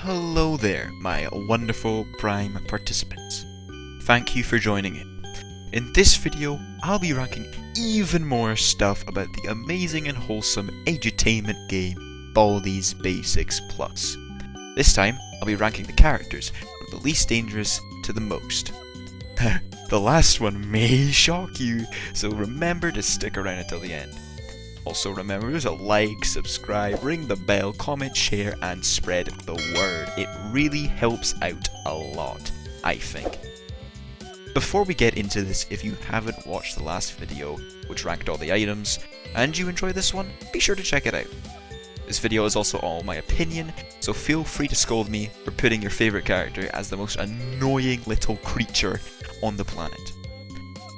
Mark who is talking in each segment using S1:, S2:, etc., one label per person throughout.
S1: Hello there, my wonderful Prime participants. Thank you for joining in. In this video, I'll be ranking even more stuff about the amazing and wholesome edutainment game Baldi's Basics Plus. This time, I'll be ranking the characters from the least dangerous to the most. The last one may shock you, so remember to stick around until the end. Also remember to like, subscribe, ring the bell, comment, share and spread the word. It really helps out a lot, I think. Before we get into this, if you haven't watched the last video, which ranked all the items, and you enjoy this one, be sure to check it out. This video is also all my opinion, so feel free to scold me for putting your favourite character as the most annoying little creature on the planet.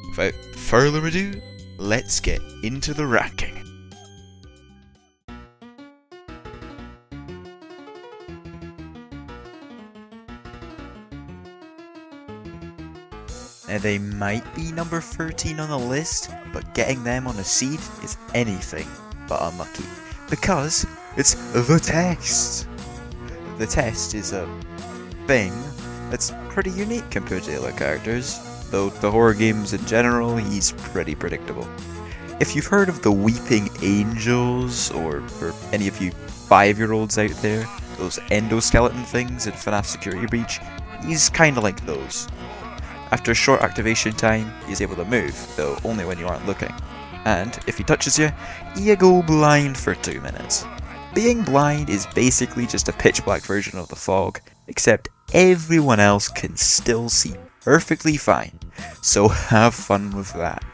S1: Without further ado, let's get into the ranking. Now they might be number 13 on the list, but getting them on a seed is anything but unlucky, because it's the test. The test is a thing that's pretty unique compared to the other characters, though the horror games in general, he's pretty predictable. If you've heard of the Weeping Angels, or for any of you 5-year-olds out there, those endoskeleton things in FNAF Security Breach, he's kinda like those. After a short activation time, he's able to move, though only when you aren't looking. And if he touches you, you go blind for 2 minutes. Being blind is basically just a pitch black version of the fog, except everyone else can still see perfectly fine, so have fun with that.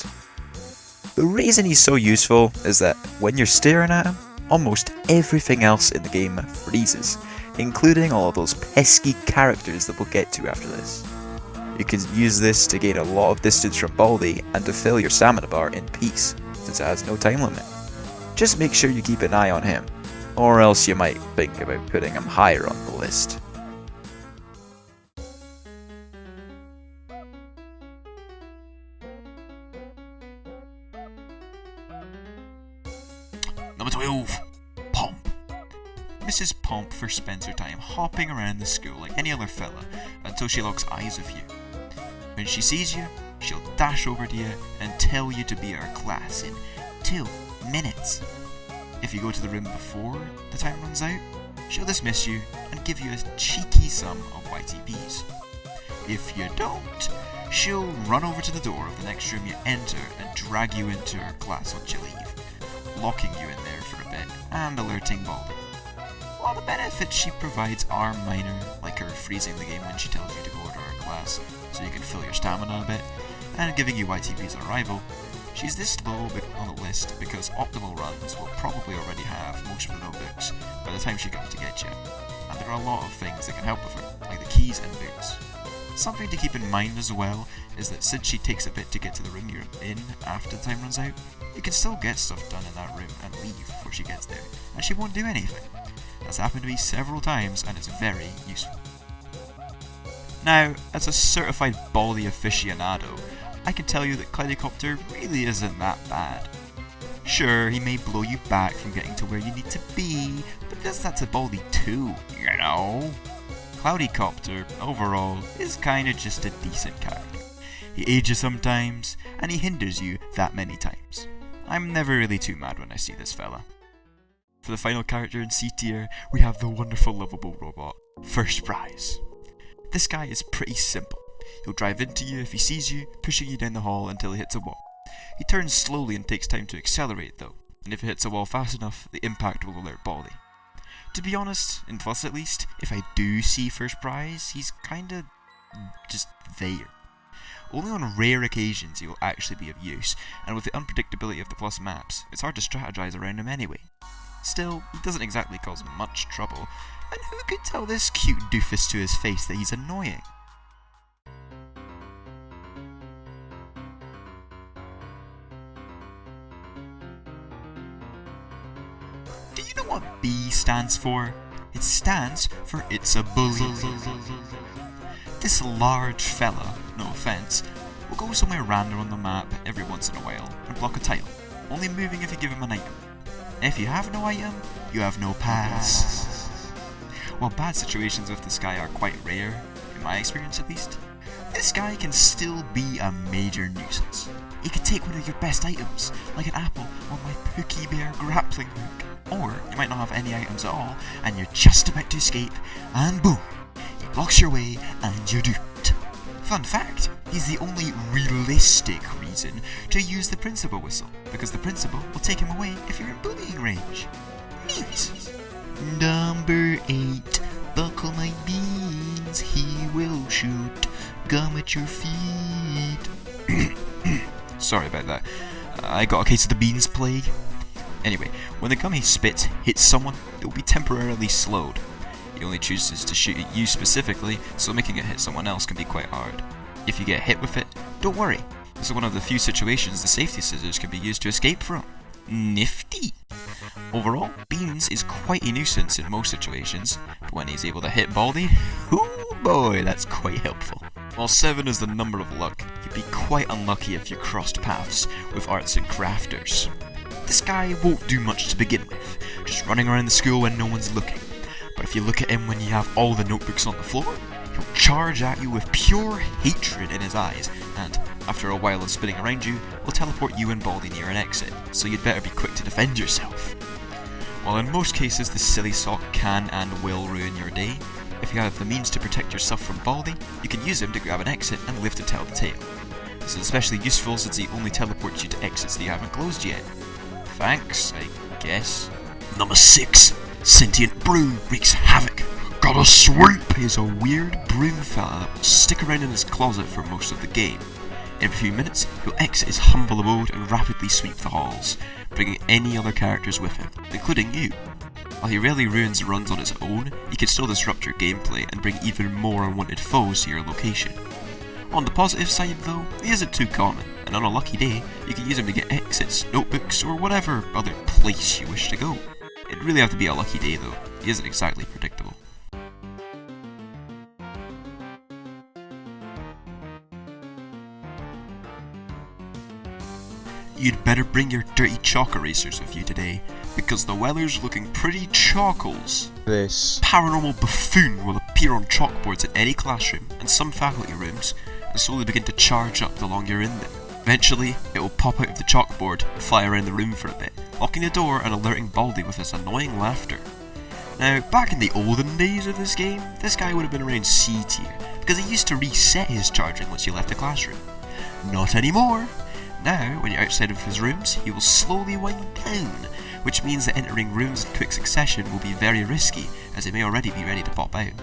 S1: The reason he's so useful is that when you're staring at him, almost everything else in the game freezes, including all of those pesky characters that we'll get to after this. You can use this to gain a lot of distance from Baldi and to fill your stamina bar in peace, since it has no time limit. Just make sure you keep an eye on him, or else you might think about putting him higher on the list. Number 12, Pomp. Mrs. Pomp first spends her time hopping around the school like any other fella until she locks eyes with you. When she sees you, she'll dash over to you and tell you to be her class in 2 minutes. If you go to the room before the time runs out, she'll dismiss you and give you a cheeky sum of YTPs. If you don't, she'll run over to the door of the next room you enter and drag you into her class once you leave, locking you in there for a bit and alerting Baldi. While the benefits she provides are minor, like her freezing the game when she tells you to go to her class so you can fill your stamina a bit, and giving you YTPs on arrival, she's this low on the list because optimal runs will probably already have most of the notebooks by the time she comes to get you, and there are a lot of things that can help with her, like the keys and boots. Something to keep in mind as well is that since she takes a bit to get to the room you're in after the time runs out, you can still get stuff done in that room and leave before she gets there, and she won't do anything. That's happened to me several times and it's very useful. Now, as a certified Baldi aficionado, I can tell you that Cloudicopter really isn't that bad. Sure, he may blow you back from getting to where you need to be, but he does that to Baldi too, you know? Cloudicopter, overall, is kinda just a decent character. He ages sometimes, and he hinders you that many times. I'm never really too mad when I see this fella. For the final character in C tier, we have the wonderful lovable robot, First Prize. This guy is pretty simple. He'll drive into you if he sees you, pushing you down the hall until he hits a wall. He turns slowly and takes time to accelerate though, and if he hits a wall fast enough, the impact will alert Baldi. To be honest, in Plus at least, if I do see First Prize, he's kinda just there. Only on rare occasions he will actually be of use, and with the unpredictability of the Plus maps, it's hard to strategize around him anyway. Still, he doesn't exactly cause much trouble, and who could tell this cute doofus to his face that he's annoying? Do you know what B stands for? It stands for It's a Bully. This large fella, no offense, will go somewhere random on the map every once in a while and block a tile, only moving if you give him an item. If you have no item, you have no pass. while bad situations with this guy are quite rare, in my experience at least, this guy can still be a major nuisance. He can take one of your best items, like an apple or my Pookie Bear grappling hook. Or you might not have any items at all, and you're just about to escape, and boom, he blocks your way and you're doomed. Fun fact, he's the only realistic reason to use the principal whistle, because the principal will take him away if you're in bullying range. Neat! Number 8, buckle my beans, he will shoot gum at your feet. Sorry about that, I got a case of the beans plague. Anyway, when the gum he spits hits someone, it will be temporarily slowed. He only chooses to shoot at you specifically, so making it hit someone else can be quite hard. If you get hit with it, don't worry. This is one of the few situations the safety scissors can be used to escape from. Nifty! Overall, Beans is quite a nuisance in most situations, but when he's able to hit Baldi, oh boy, that's quite helpful. While 7 is the number of luck, you'd be quite unlucky if you crossed paths with arts and crafters. This guy won't do much to begin with, just running around the school when no one's looking. But if you look at him when you have all the notebooks on the floor, he'll charge at you with pure hatred in his eyes, and after a while of spinning around you, will teleport you and Baldi near an exit, so you'd better be quick to defend yourself. While in most cases the silly sock can and will ruin your day, if you have the means to protect yourself from Baldi, you can use him to grab an exit and live to tell the tale. This is especially useful since he only teleports you to exits that you haven't closed yet. Thanks, I guess. Number 6, Sentient Broom wreaks havoc. Got a sweep! He's a weird broom fella that will stick around in his closet for most of the game. In a few minutes, he'll exit his humble abode and rapidly sweep the halls, bringing any other characters with him, including you. While he rarely ruins runs on his own, he can still disrupt your gameplay and bring even more unwanted foes to your location. On the positive side though, he isn't too common, and on a lucky day, you can use him to get exits, notebooks, or whatever other place you wish to go. It'd really have to be a lucky day though, he isn't exactly predictable. You'd better bring your dirty chalk erasers with you today, because the weather's looking pretty chalkles. This paranormal buffoon will appear on chalkboards in any classroom and some faculty rooms, and slowly begin to charge up the longer you're in them. Eventually, it will pop out of the chalkboard and fly around the room for a bit, locking the door and alerting Baldi with his annoying laughter. Now, back in the olden days of this game, this guy would have been around C tier, because he used to reset his charging once you left the classroom. Not anymore! Now, when you're outside of his rooms, he will slowly wind down, which means that entering rooms in quick succession will be very risky, as it may already be ready to pop out.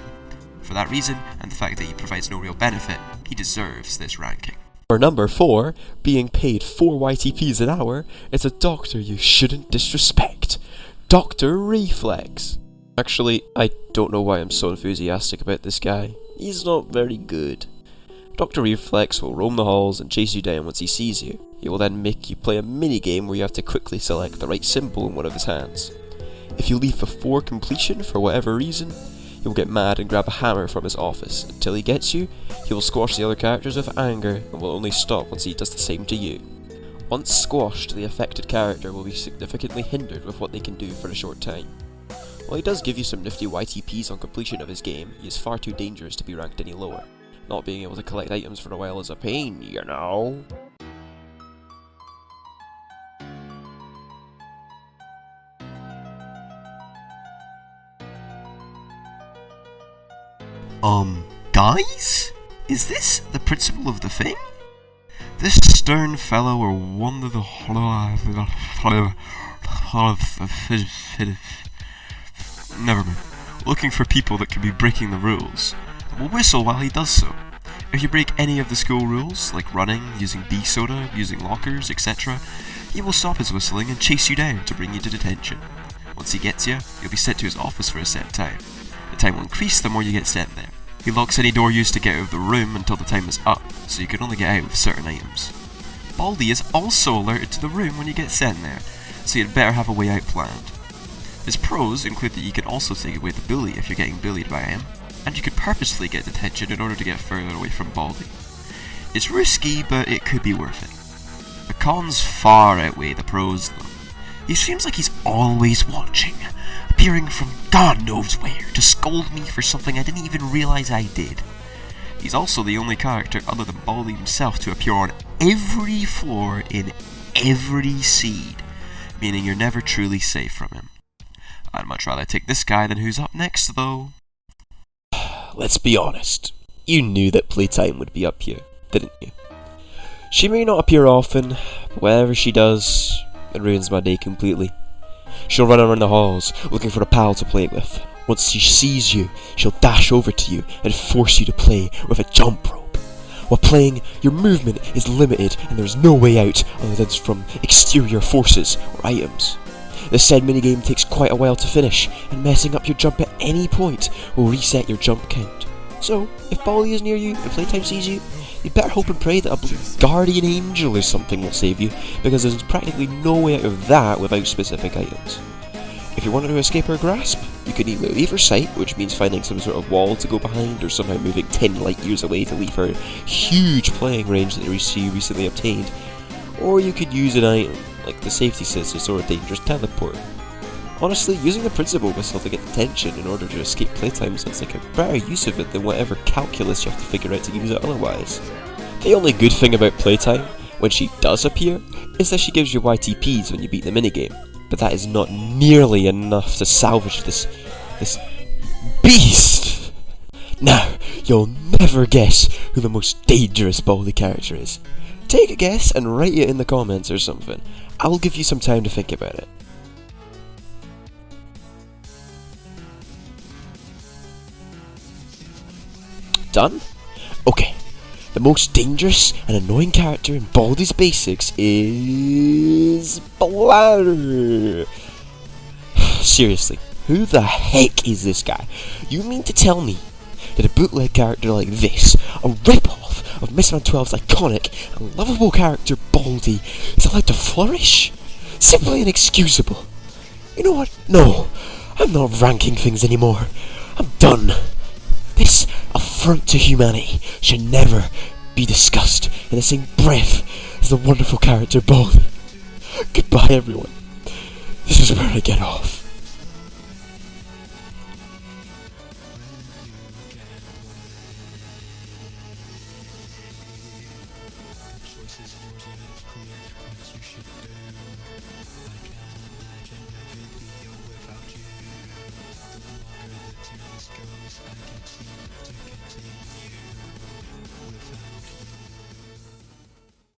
S1: For that reason, and the fact that he provides no real benefit, he deserves this ranking.
S2: For number 4, being paid 4 YTPs an hour, is a doctor you shouldn't disrespect. Dr. Reflex. Actually, I don't know why I'm so enthusiastic about this guy. He's not very good. Dr. Reflex will roam the halls and chase you down once he sees you. He will then make you play a mini-game where you have to quickly select the right symbol in one of his hands. If you leave before completion for whatever reason, he will get mad and grab a hammer from his office. Until he gets you, he will squash the other characters with anger and will only stop once he does the same to you. Once squashed, the affected character will be significantly hindered with what they can do for a short time. While he does give you some nifty YTPs on completion of his game, he is far too dangerous to be ranked any lower. Not being able to collect items for a while is a pain, you know.
S1: Guys? Is this the principal of the thing? This stern fellow will wander the never mind. Looking for people that could be breaking the rules. Will whistle while he does so. If you break any of the school rules, like running, using bee soda, using lockers, etc., he will stop his whistling and chase you down to bring you to detention. Once he gets you, you'll be sent to his office for a set time. The time will increase the more you get sent there. He locks any door used to get out of the room until the time is up, so you can only get out with certain items. Baldi is also alerted to the room when you get sent there, so you'd better have a way out planned. His pros include that you can also take away the bully if you're getting bullied by him, and you could purposely get detention in order to get further away from Baldi. It's risky, but it could be worth it. The cons far outweigh the pros though. He seems like he's always watching, appearing from God knows where to scold me for something I didn't even realise I did. He's also the only character other than Baldi himself to appear on every floor in every seed, meaning you're never truly safe from him. I'd much rather take this guy than who's up next, though.
S2: Let's be honest. You knew that Playtime would be up here, didn't you? She may not appear often, but whenever she does, it ruins my day completely. She'll run around the halls, looking for a pal to play with. Once she sees you, she'll dash over to you and force you to play with a jump rope. While playing, your movement is limited and there's no way out other than from exterior forces or items. This said minigame takes quite a while to finish, and messing up your jump at any point will reset your jump count. So, if Baldi is near you and Playtime sees you, you better hope and pray that a guardian angel or something will save you, because there's practically no way out of that without specific items. If you wanted to escape her grasp, you could either leave her sight, which means finding some sort of wall to go behind, or somehow moving 10 light years away to leave her huge playing range that she recently obtained, or you could use an item, like the safety scissors or a dangerous teleport. Honestly, using the principal whistle to get attention in order to escape Playtime sounds like a better use of it than whatever calculus you have to figure out to use it otherwise. The only good thing about Playtime, when she does appear, is that she gives you YTPs when you beat the minigame, but that is not nearly enough to salvage this beast! Now, you'll never guess who the most dangerous Baldi character is. Take a guess and write it in the comments or something. I'll give you some time to think about it. Done? Okay. The most dangerous and annoying character in Baldi's Basics is Bladder. Seriously, who the heck is this guy? You mean to tell me that a bootleg character like this, a rip-off of Mr. Man 12's iconic and lovable character Baldi, is allowed to flourish? Simply inexcusable. You know what? No, I'm not ranking things anymore. I'm done. This affront to humanity should never be discussed in the same breath as the wonderful character Baldi. Goodbye, everyone. This is where I get off.